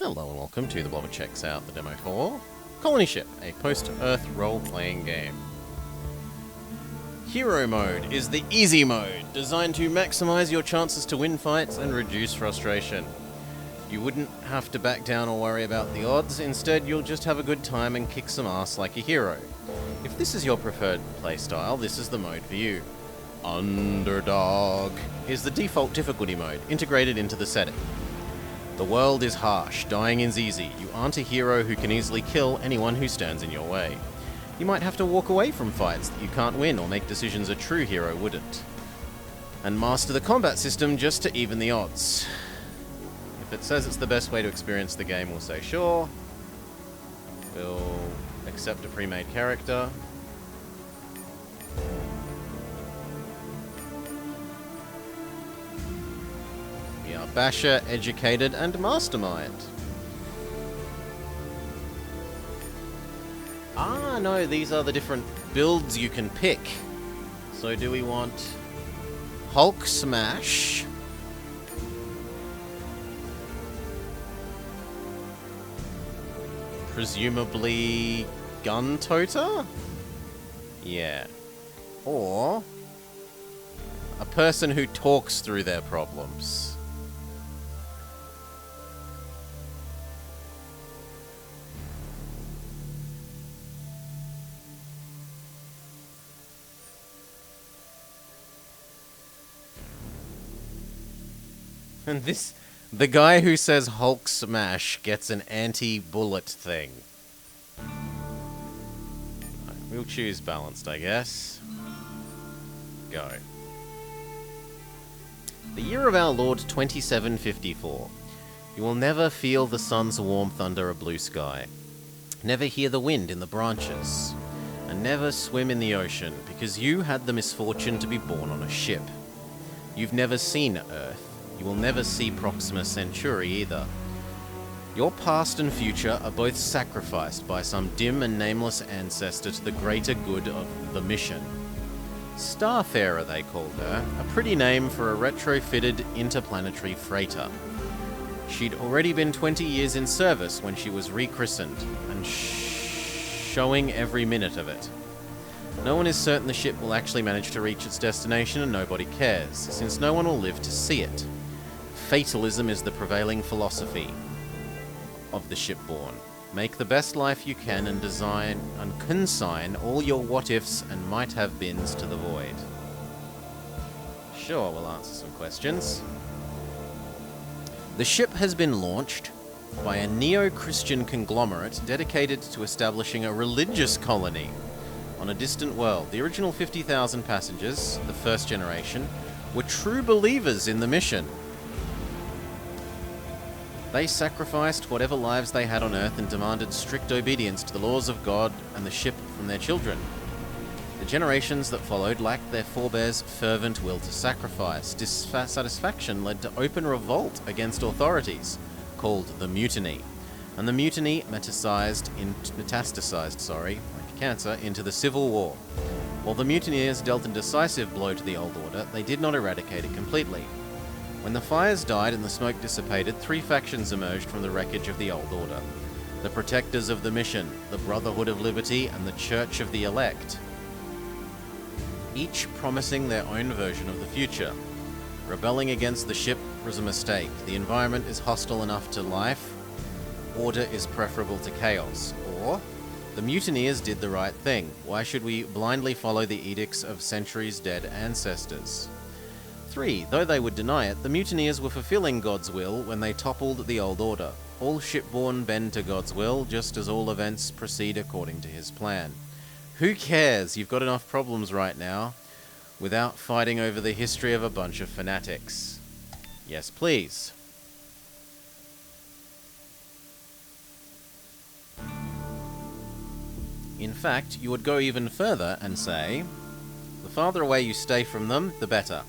Hello and welcome to the Blobber Checks Out the demo for Colony Ship, a post-Earth role-playing game. Hero mode is the easy mode, designed to maximize your chances to win fights and reduce frustration. You wouldn't have to back down or worry about the odds, instead you'll just have a good time and kick some ass like a hero. If this is your preferred playstyle, this is the mode for you. Underdog is the default difficulty mode, integrated into the setting. The world is harsh, dying is easy. You aren't a hero who can easily kill anyone who stands in your way. You might have to walk away from fights that you can't win or make decisions a true hero wouldn't. And master the combat system just to even the odds. If it says it's the best way to experience the game, we'll say sure. We'll accept a pre-made character. We are Basher, Educated, and Mastermind. Ah, no, these are the different builds you can pick. So do we want Hulk Smash? Presumably Gun Toter? Yeah. Or a person who talks through their problems. And the guy who says Hulk Smash gets an anti-bullet thing. We'll choose balanced, I guess. Go. The year of our Lord 2754. You will never feel the sun's warmth under a blue sky. Never hear the wind in the branches. And never swim in the ocean, because you had the misfortune to be born on a ship. You've never seen Earth. You will never see Proxima Centauri either. Your past and future are both sacrificed by some dim and nameless ancestor to the greater good of the mission. Starfarer, they called her, a pretty name for a retrofitted interplanetary freighter. She'd already been 20 years in service when she was rechristened, and showing every minute of it. No one is certain the ship will actually manage to reach its destination, and nobody cares, since no one will live to see it. Fatalism is the prevailing philosophy of the shipborne. Make the best life you can and design and consign all your what-ifs and might-have-beens to the void. Sure, we'll answer some questions. The ship has been launched by a neo-Christian conglomerate dedicated to establishing a religious colony on a distant world. The original 50,000 passengers, the first generation, were true believers in the mission. They sacrificed whatever lives they had on Earth and demanded strict obedience to the laws of God and the ship from their children. The generations that followed lacked their forebears' fervent will to sacrifice. Dissatisfaction led to open revolt against authorities, called the Mutiny. And the Mutiny metastasized like cancer, into the Civil War. While the mutineers dealt a decisive blow to the old order, they did not eradicate it completely. When the fires died and the smoke dissipated, three factions emerged from the wreckage of the old order. The Protectors of the Mission, the Brotherhood of Liberty, and the Church of the Elect. Each promising their own version of the future. Rebelling against the ship was a mistake. The environment is hostile enough to life. Order is preferable to chaos. Or, the mutineers did the right thing. Why should we blindly follow the edicts of centuries dead ancestors? 3. Though they would deny it, the mutineers were fulfilling God's will when they toppled the old order. All shipborne bend to God's will, just as all events proceed according to his plan. Who cares? You've got enough problems right now without fighting over the history of a bunch of fanatics. Yes, please. In fact, you would go even further and say, the farther away you stay from them, the better.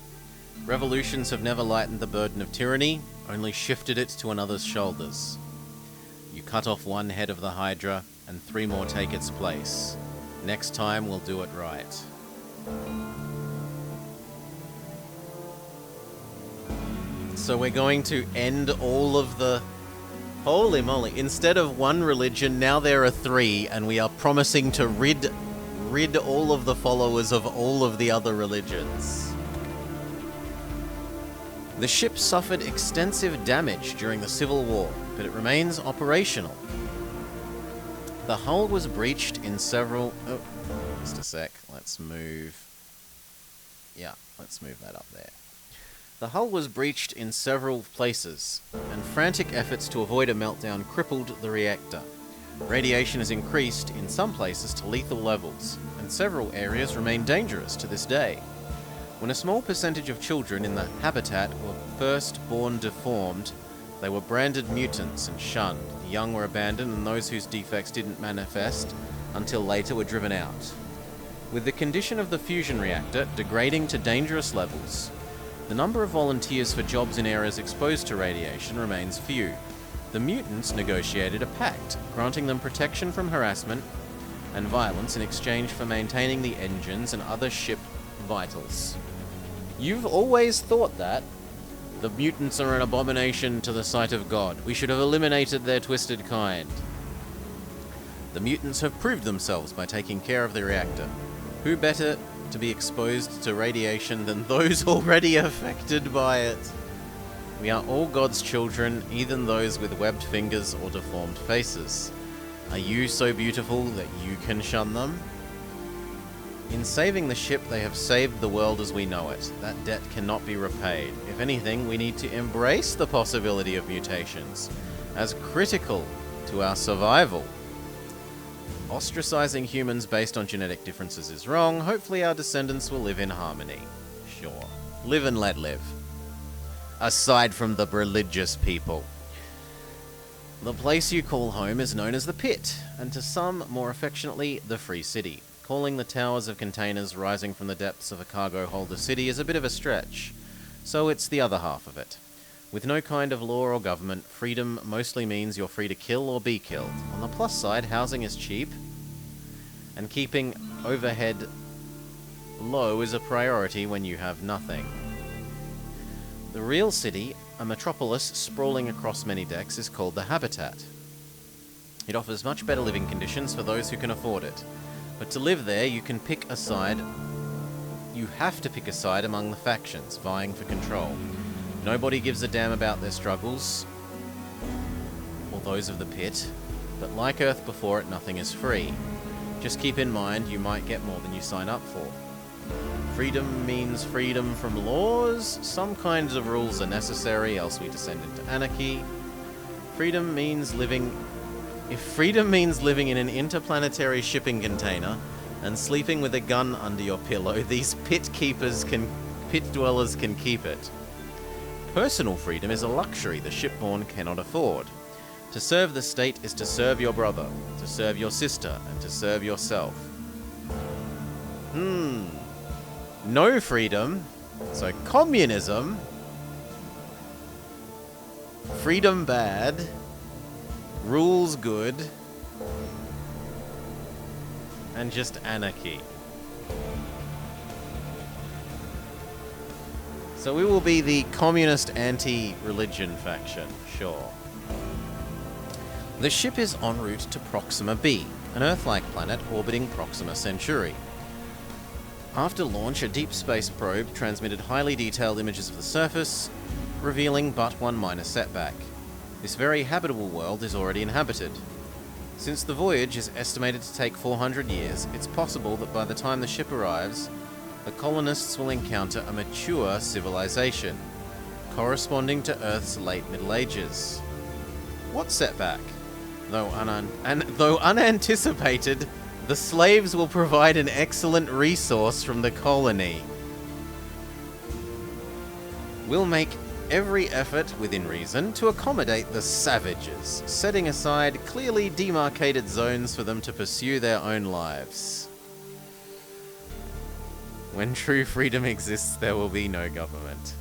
Revolutions have never lightened the burden of tyranny, only shifted it to another's shoulders. You cut off one head of the Hydra, and 3 more take its place. Next time we'll do it right. So we're going to end all of the Holy moly. Instead of one religion, now there are 3, and we are promising to rid all of the followers of all of the other religions. The ship suffered extensive damage during the Civil War, but it remains operational. The hull was breached in several... Oh, just a sec. Let's move... Yeah, let's move that up there. The hull was breached in several places, and frantic efforts to avoid a meltdown crippled the reactor. Radiation has increased in some places to lethal levels, and several areas remain dangerous to this day. When a small percentage of children in the habitat were first born deformed, they were branded mutants and shunned. The young were abandoned, and those whose defects didn't manifest until later were driven out. With the condition of the fusion reactor degrading to dangerous levels, the number of volunteers for jobs in areas exposed to radiation remains few. The mutants negotiated a pact, granting them protection from harassment and violence in exchange for maintaining the engines and other ship vitals. You've always thought that. The mutants are an abomination to the sight of God. We should have eliminated their twisted kind. The mutants have proved themselves by taking care of the reactor. Who better to be exposed to radiation than those already affected by it? We are all God's children, even those with webbed fingers or deformed faces. Are you so beautiful that you can shun them? In saving the ship, they have saved the world as we know it. That debt cannot be repaid. If anything, we need to embrace the possibility of mutations as critical to our survival. Ostracizing humans based on genetic differences is wrong. Hopefully our descendants will live in harmony. Sure. Live and let live. Aside from the religious people. The place you call home is known as the Pit, and to some, more affectionately, the Free City. Calling the towers of containers rising from the depths of a cargo holder city is a bit of a stretch. So it's the other half of it. With no kind of law or government, freedom mostly means you're free to kill or be killed. On the plus side, housing is cheap, and keeping overhead low is a priority when you have nothing. The real city, a metropolis sprawling across many decks, is called the Habitat. It offers much better living conditions for those who can afford it. But to live there, you have to pick a side among the factions vying for control. Nobody gives a damn about their struggles, or those of the Pit, but like Earth before it, nothing is free. Just keep in mind you might get more than you sign up for. Freedom means freedom from laws. Some kinds of rules are necessary, else we descend into anarchy. If freedom means living in an interplanetary shipping container and sleeping with a gun under your pillow, these pit dwellers can keep it. Personal freedom is a luxury the shipborn cannot afford. To serve the state is to serve your brother, to serve your sister, and to serve yourself. No freedom. So communism. Freedom bad. Rules good. And just anarchy. So we will be the communist anti-religion faction, sure. The ship is en route to Proxima b, an Earth-like planet orbiting Proxima Centauri. After launch, a deep space probe transmitted highly detailed images of the surface, revealing but one minor setback. This very habitable world is already inhabited. Since the voyage is estimated to take 400 years, it's possible that by the time the ship arrives, the colonists will encounter a mature civilization, corresponding to Earth's late Middle Ages. What setback? Though unanticipated, the slaves will provide an excellent resource from the colony. We'll make every effort within reason to accommodate the savages, setting aside clearly demarcated zones for them to pursue their own lives. When true freedom exists, there will be no government.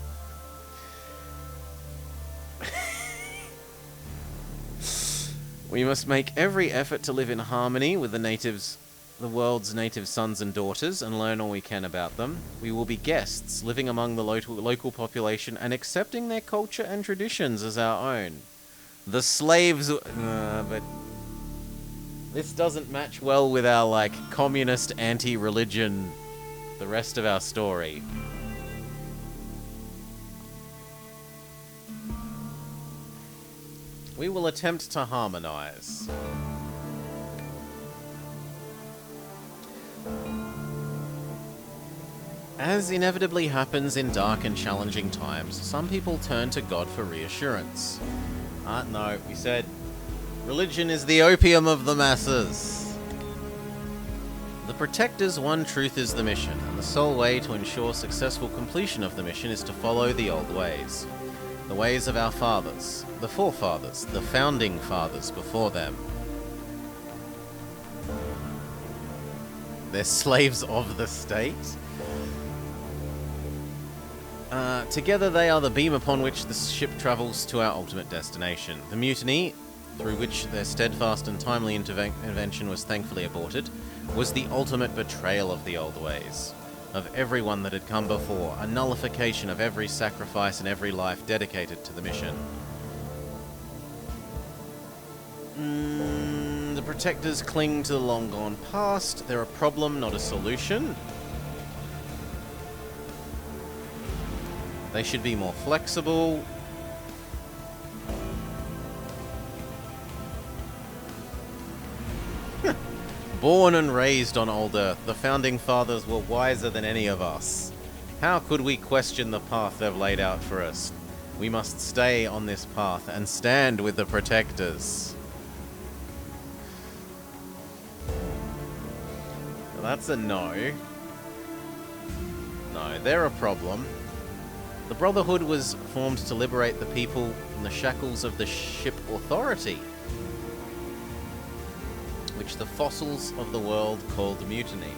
We must make every effort to live in harmony with the world's native sons and daughters, and learn all we can about them. We will be guests, living among the local population and accepting their culture and traditions as our own. The slaves... but... This doesn't match well with our, like, communist anti-religion... the rest of our story. We will attempt to harmonize. As inevitably happens in dark and challenging times, some people turn to God for reassurance. No, we said religion is the opium of the masses. The Protector's one truth is the mission, and the sole way to ensure successful completion of the mission is to follow the old ways. The ways of our fathers, the forefathers, the founding fathers before them. They're slaves of the state. Together they are the beam upon which the ship travels to our ultimate destination. The mutiny, through which their steadfast and timely intervention was thankfully aborted, was the ultimate betrayal of the old ways, of everyone that had come before, a nullification of every sacrifice and every life dedicated to the mission. The Protectors cling to the long-gone past. They're a problem, not a solution. They should be more flexible. Born and raised on old Earth, the Founding Fathers were wiser than any of us. How could we question the path they've laid out for us? We must stay on this path and stand with the Protectors. Well, that's a no. No, they're a problem. The Brotherhood was formed to liberate the people from the shackles of the ship authority, which the fossils of the world called mutiny.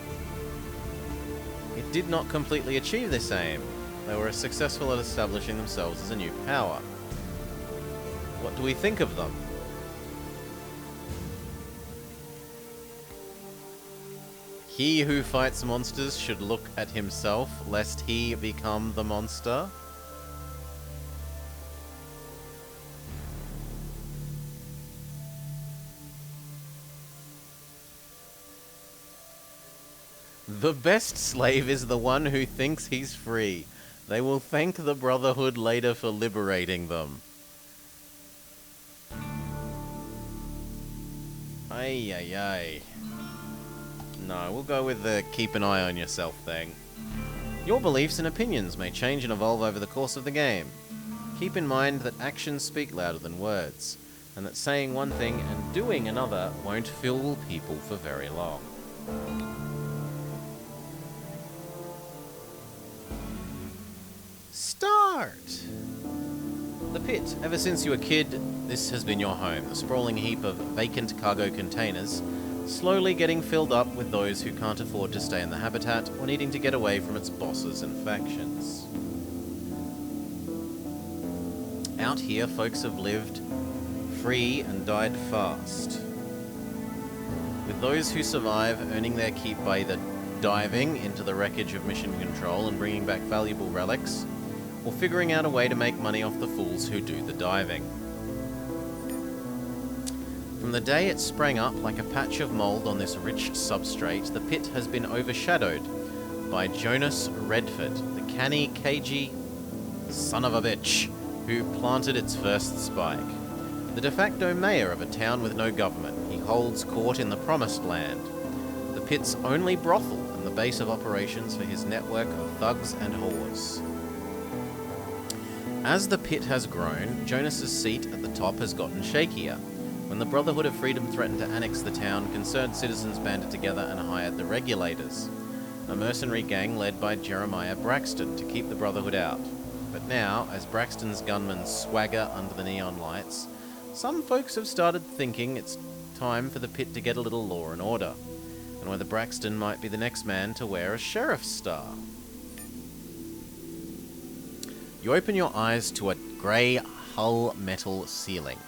It did not completely achieve this aim. They were successful at establishing themselves as a new power. What do we think of them? He who fights monsters should look at himself, lest he become the monster. The best slave is the one who thinks he's free. They will thank the Brotherhood later for liberating them. Ay, ay, ay. No, we'll go with the keep an eye on yourself thing. Your beliefs and opinions may change and evolve over the course of the game. Keep in mind that actions speak louder than words, and that saying one thing and doing another won't fool people for very long. Start! The Pit. Ever since you were a kid, this has been your home. The sprawling heap of vacant cargo containers, slowly getting filled up with those who can't afford to stay in the habitat or needing to get away from its bosses and factions. Out here, folks have lived free and died fast, with those who survive earning their keep by either diving into the wreckage of Mission Control and bringing back valuable relics, or figuring out a way to make money off the fools who do the diving. From the day it sprang up like a patch of mould on this rich substrate, the Pit has been overshadowed by Jonas Redford, the canny, cagey son of a bitch who planted its first spike. The de facto mayor of a town with no government, he holds court in the Promised Land, the Pit's only brothel and the base of operations for his network of thugs and whores. As the Pit has grown, Jonas's seat at the top has gotten shakier. When the Brotherhood of Freedom threatened to annex the town, concerned citizens banded together and hired the Regulators, a mercenary gang led by Jeremiah Braxton, to keep the Brotherhood out. But now, as Braxton's gunmen swagger under the neon lights, some folks have started thinking it's time for the Pit to get a little law and order, and whether Braxton might be the next man to wear a sheriff's star. You open your eyes to a grey hull metal ceiling,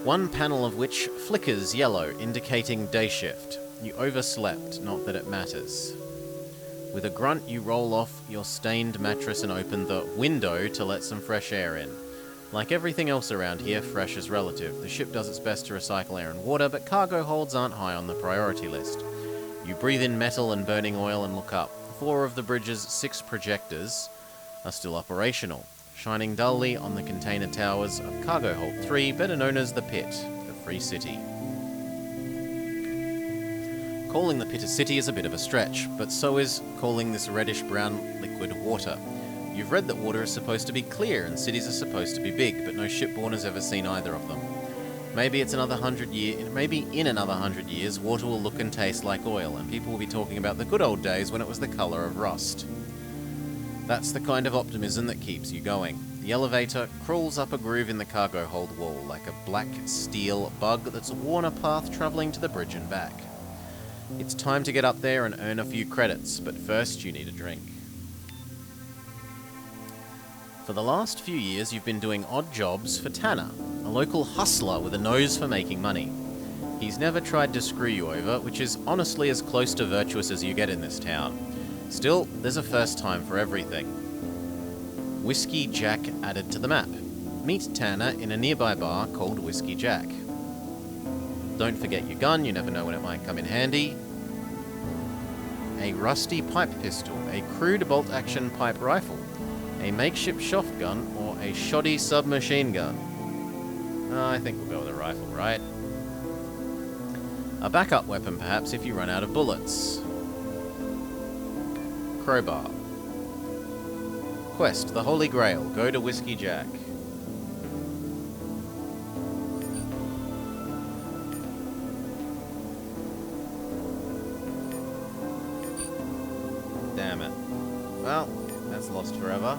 one panel of which flickers yellow, indicating day shift. You overslept, not that it matters. With a grunt, you roll off your stained mattress and open the window to let some fresh air in. Like everything else around here, fresh is relative. The ship does its best to recycle air and water, but cargo holds aren't high on the priority list. You breathe in metal and burning oil and look up. 4 of the bridge's 6 projectors are still operational, shining dully on the container towers of Cargo Hold 3, better known as the Pit, the Free City. Calling the Pit a city is a bit of a stretch, but so is calling this reddish-brown liquid water. You've read that water is supposed to be clear and cities are supposed to be big, but no shipborne has ever seen either of them. Maybe in another 100 years, water will look and taste like oil, and people will be talking about the good old days when it was the colour of rust. That's the kind of optimism that keeps you going. The elevator crawls up a groove in the cargo hold wall, like a black steel bug that's worn a path travelling to the bridge and back. It's time to get up there and earn a few credits, but first you need a drink. For the last few years, you've been doing odd jobs for Tanner, a local hustler with a nose for making money. He's never tried to screw you over, which is honestly as close to virtuous as you get in this town. Still, there's a first time for everything. Whiskey Jack added to the map. Meet Tanner in a nearby bar called Whiskey Jack. Don't forget your gun, you never know when it might come in handy. A rusty pipe pistol, a crude bolt-action pipe rifle, a makeshift shotgun, or a shoddy submachine gun. I think we'll go with a rifle, right? A backup weapon, perhaps, if you run out of bullets. Crowbar. Quest, the Holy Grail. Go to Whiskey Jack. Damn it. Well, that's lost forever.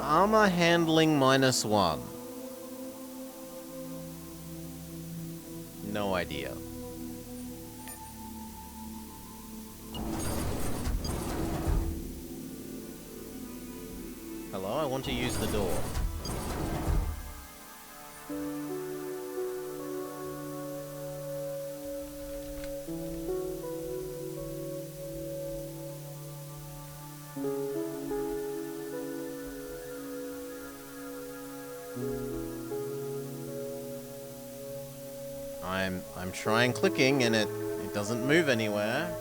Armor handling -1. No idea. Hello, I want to use the door. I'm trying clicking and it doesn't move anywhere.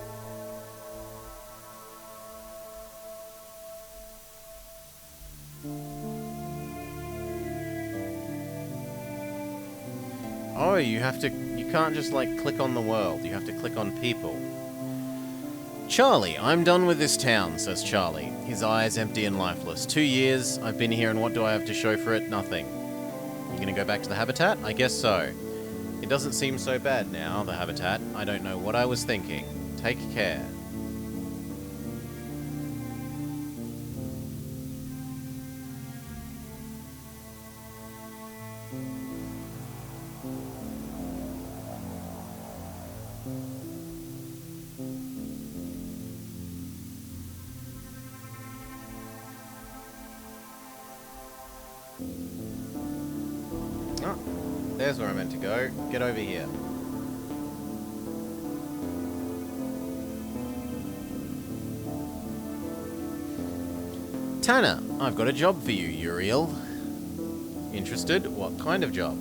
Oh, you can't just like click on the world, you have to click on people. Charlie, I'm done with this town, says Charlie, his eyes empty and lifeless. 2 years, I've been here and what do I have to show for it? Nothing. You gonna go back to the habitat? I guess so. It doesn't seem so bad now, the habitat. I don't know what I was thinking. Take care. Oh, there's where I meant to go. Get over here. Tanner, I've got a job for you, Uriel. Interested? What kind of job?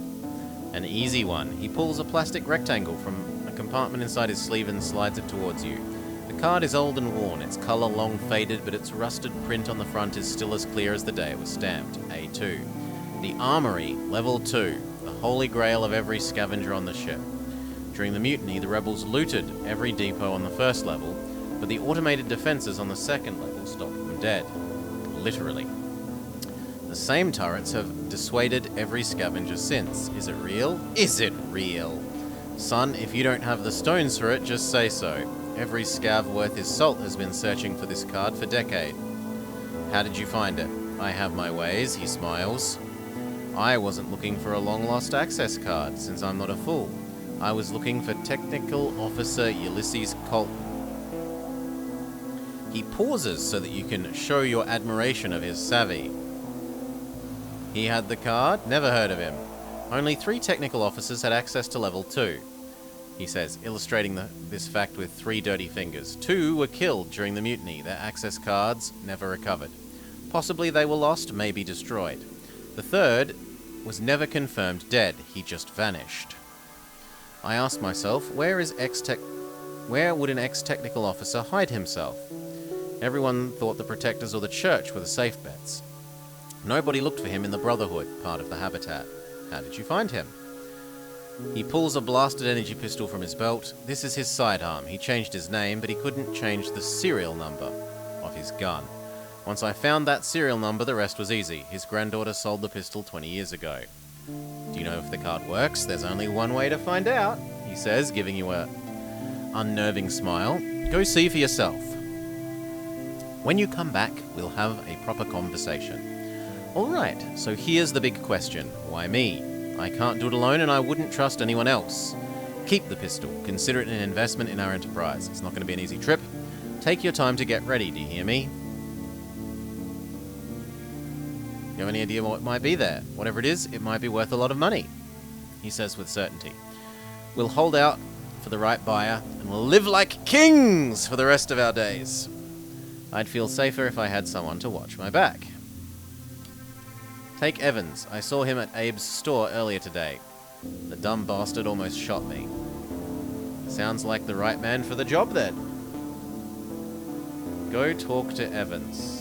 An easy one. He pulls a plastic rectangle from a compartment inside his sleeve and slides it towards you. The card is old and worn, its colour long faded, but its rusted print on the front is still as clear as the day it was stamped. A2. The Armory, Level 2. The holy grail of every scavenger on the ship. During the mutiny, the rebels looted every depot on the first level, but the automated defences on the second level stopped them dead. Literally. The same turrets have dissuaded every scavenger since. Is it real? Is it real? Son, if you don't have the stones for it, just say so. Every scav worth his salt has been searching for this card for decades. How did you find it? I have my ways, he smiles. I wasn't looking for a long-lost access card, since I'm not a fool. I was looking for Technical Officer Ulysses Colton. He pauses so that you can show your admiration of his savvy. He had the card? Never heard of him. Only 3 technical officers had access to level 2, he says, illustrating this fact with 3 dirty fingers. 2 were killed during the mutiny. Their access cards never recovered. Possibly they were lost, maybe destroyed. The 3rd was never confirmed dead. He just vanished. I asked myself, where would an ex-technical officer hide himself? Everyone thought the Protectors or the Church were the safe bets. Nobody looked for him in the Brotherhood, part of the habitat. How did you find him? He pulls a blasted energy pistol from his belt. This is his sidearm. He changed his name, but he couldn't change the serial number of his gun. Once I found that serial number, the rest was easy. His granddaughter sold the pistol 20 years ago. Do you know if the card works? There's only one way to find out, he says, giving you a unnerving smile. Go see for yourself. When you come back, we'll have a proper conversation. Alright, so here's the big question. Why me? I can't do it alone and I wouldn't trust anyone else. Keep the pistol. Consider it an investment in our enterprise. It's not going to be an easy trip. Take your time to get ready, do you hear me? You have any idea what might be there? Whatever it is, it might be worth a lot of money, he says with certainty. We'll hold out for the right buyer and we'll live like kings for the rest of our days. I'd feel safer if I had someone to watch my back. Take Evans. I saw him at Abe's store earlier today. The dumb bastard almost shot me. Sounds like the right man for the job then. Go talk to Evans.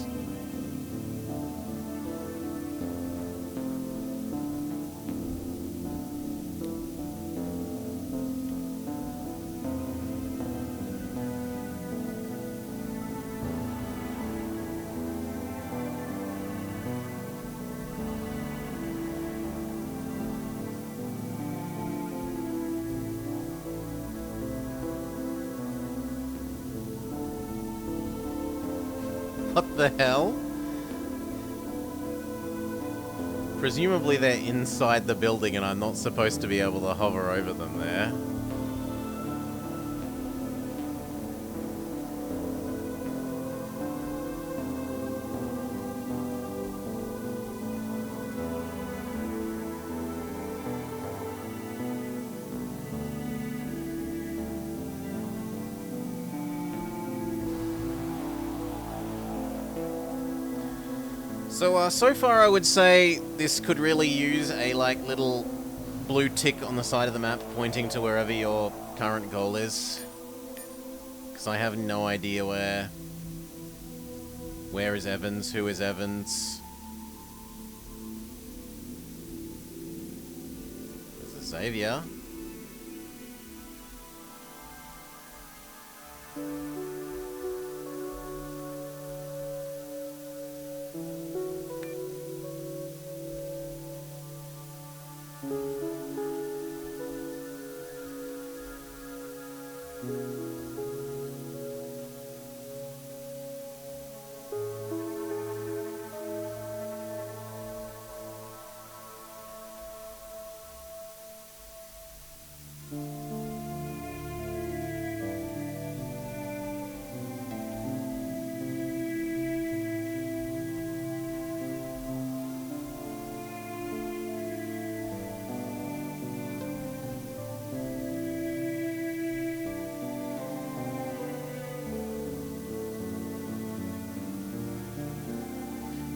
What the hell? Presumably they're inside the building and I'm not supposed to be able to hover over them there. So far I would say this could really use a, little blue tick on the side of the map pointing to wherever your current goal is. Because I have no idea where. Where is Evans? Who is Evans? There's a Xavier.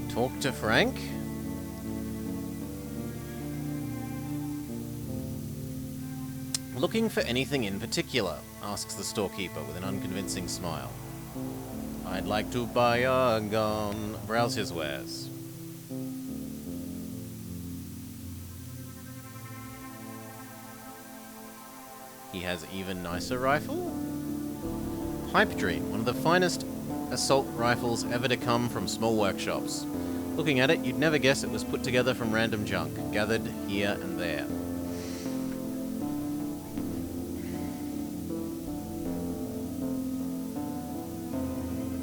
Talk to Frank? Looking for anything in particular? Asks the storekeeper with an unconvincing smile. I'd like to buy a gun. Browse his wares. He has even nicer rifle? Pipe Dream, one of the finest assault rifles ever to come from small workshops. Looking at it, you'd never guess it was put together from random junk, gathered here and there.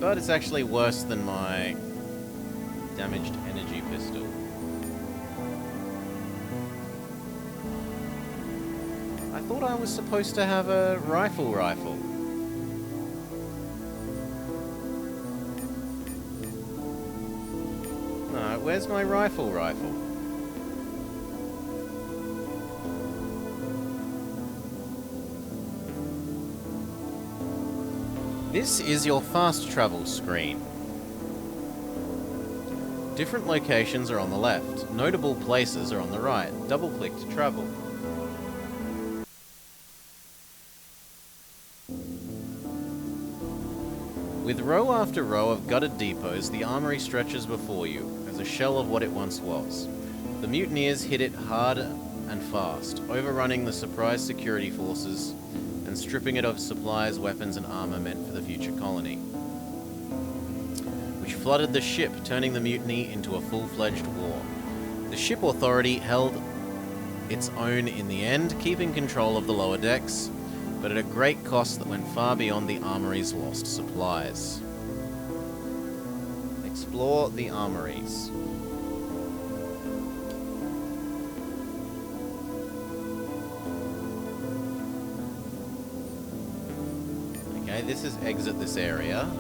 But it's actually worse than my damaged energy pistol. I thought I was supposed to have a rifle. Where's my rifle? This is your fast travel screen. Different locations are on the left. Notable places are on the right. Double-click to travel. With row after row of gutted depots, the armory stretches before you, as a shell of what it once was. The mutineers hit it hard and fast, overrunning the surprise security forces and stripping it of supplies, weapons, and armor meant for the future colony, which flooded the ship, turning the mutiny into a full-fledged war. The ship authority held its own in the end, keeping control of the lower decks, but at a great cost that went far beyond the armory's lost supplies. Explore the armories. Okay, this is exit this area.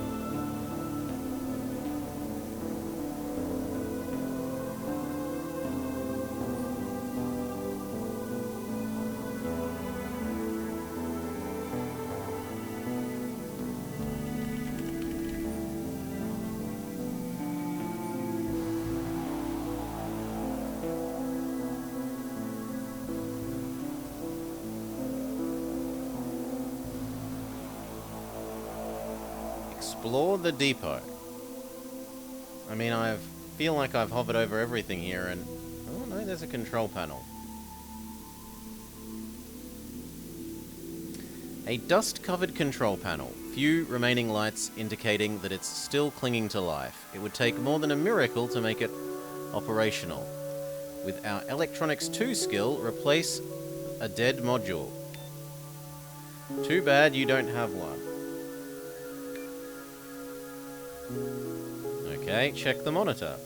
Explore the depot. I mean, I feel like I've hovered over everything here and... Oh no, there's a control panel. A dust-covered control panel. Few remaining lights indicating that it's still clinging to life. It would take more than a miracle to make it operational. With our Electronics 2 skill, replace a dead module. Too bad you don't have one. Okay, check the monitor.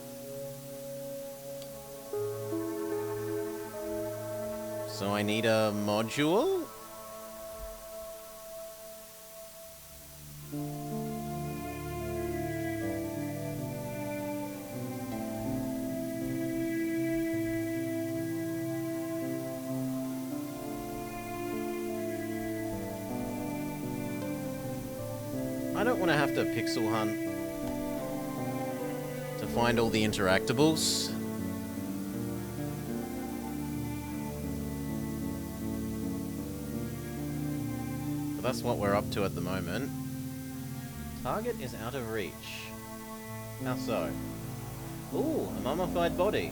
So I need a module? I don't want to have to pixel hunt to find all the interactables. But that's what we're up to at the moment. Target is out of reach. How so? Ooh, a mummified body.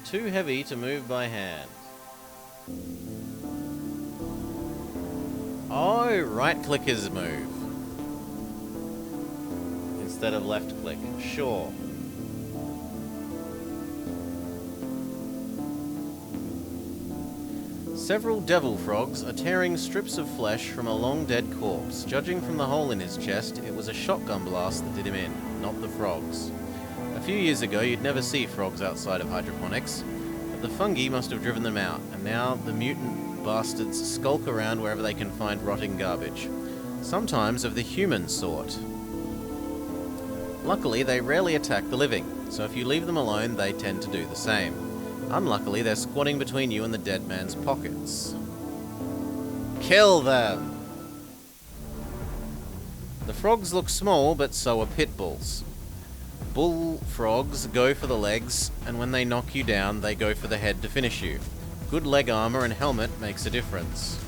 Too heavy to move by hand. Oh, right click is move. Instead of left click. Sure. Several devil frogs are tearing strips of flesh from a long dead corpse. Judging from the hole in his chest, it was a shotgun blast that did him in, not the frogs. A few years ago, you'd never see frogs outside of hydroponics, but the fungi must have driven them out, and now the mutant bastards skulk around wherever they can find rotting garbage, sometimes of the human sort. Luckily, they rarely attack the living, so if you leave them alone, they tend to do the same. Unluckily, they're squatting between you and the dead man's pockets. Kill them! The frogs look small, but so are pit bulls. Bull frogs go for the legs, and when they knock you down, they go for the head to finish you. Good leg armor and helmet makes a difference.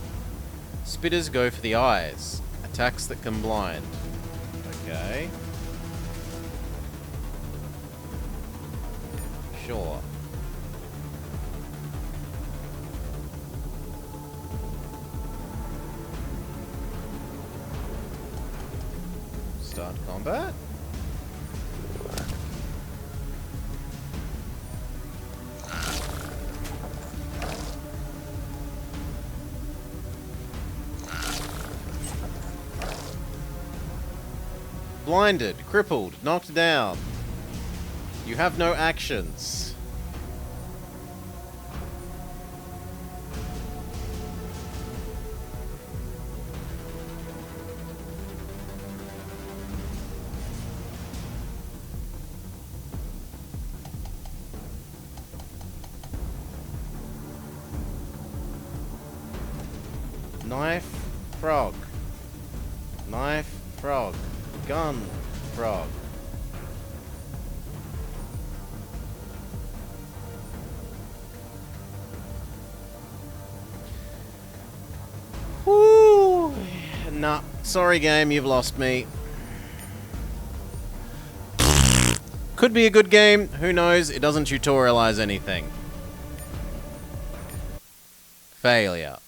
Spitters go for the eyes, attacks that can blind. Okay. Sure. Start combat. Blinded, crippled, knocked down. You have no actions. Knife, frog. Knife, frog. Gun, frog. Woo! Nah, sorry game, you've lost me. Could be a good game, who knows, it doesn't tutorialize anything. Failure.